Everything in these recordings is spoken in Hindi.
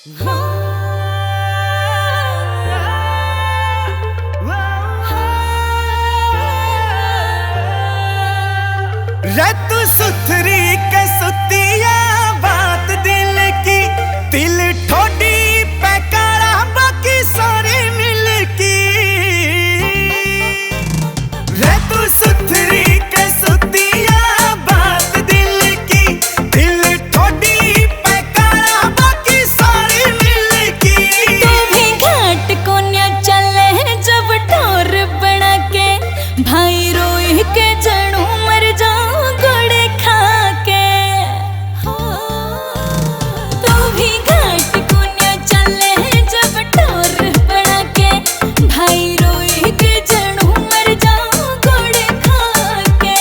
रत सुथरी के सुतिया बात दिल की, दिल ठोडी पे काला बाकी सारे मिल की। रत सुथरी के सुतिया बात दिल की, दिल ठोडी पे काला बाकी सारे मिल की। तू भी घाट को न्या चले जब ठोर बना के, भाई रोई के जणू मर जाऊं गोड़े खा के। तू भी घाट को न्या चले जब ठोर बना के, भाई रोई के जणू मर जाऊं गोड़े खा के।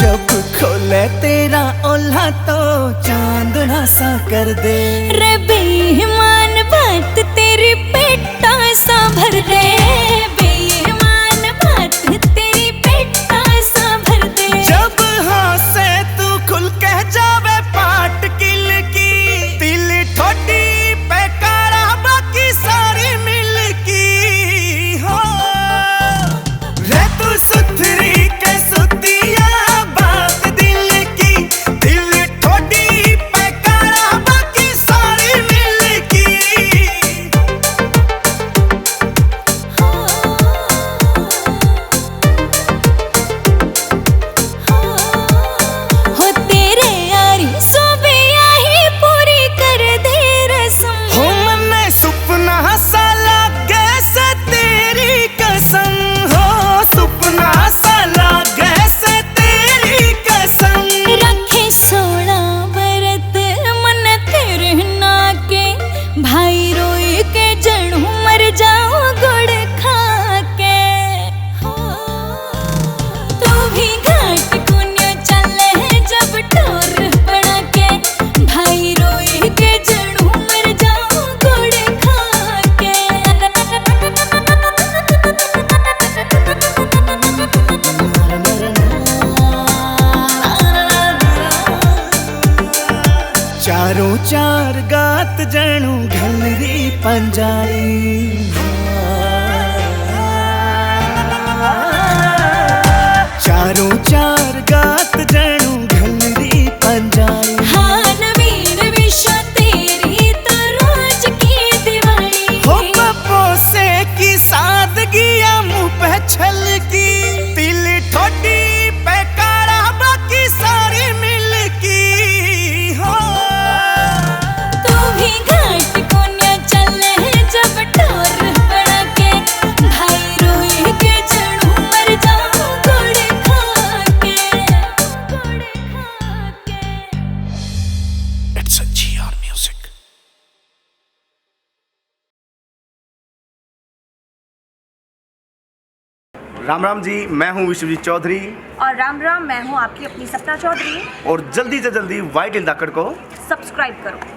जब खोले तेरा ओल्हा तो चांदना सा कर दे। रे बेईमान बात तेरी पेटा सा भर दे, बेईमान बात तेरी पेटा सा भर दे। जब हंसे तू खुल के जावे पाट किल की, दिल ठोडी पे काला बाकी सारी मिल की। हो रे तू सुथरी के सुतिया बात दिल की, दिल ठोडी पे काला बाकी सारी मिल की। हो तेरे यारी सोबे आही पूरी कर दे रस्म। हो मन्ने सुपना सा लागे से तेरी कसम, हो सुपना सा लागे से तेरी कसम। रखे 16 बरत मन तेरे ना के, भाई रोई के जणू मर जाऊं गुड़ खा के। तू भी घाट को न्या चले जब ठोर बना के, भाई रोई के जणू मर जाऊं गुड़ खा के। चारों चार गात जणू घलरी पंजाई। चारों चार गात जणू घलरी पंजाई। हाँ नवीन विश्व तेरी तो रोज की दिवाली। हो बपोसे की सादगिया मुंह पे छलकी, दिल ठोडी पे काला बाकी सारी मिल की। हो तू भी घाट को न्या चले जब ठोर बना के, भाई रोई के जणू मर जाऊं गोड़े खा के, गोड़े खा के। It's a GR Music। Ram Ram ji, मैं हूं विश्वजीत चौधरी। और राम राम, मैं हूँ आपकी अपनी सपना चौधरी। और जल्दी से जल्दी वाइट इन धाकड़ को सब्सक्राइब करो।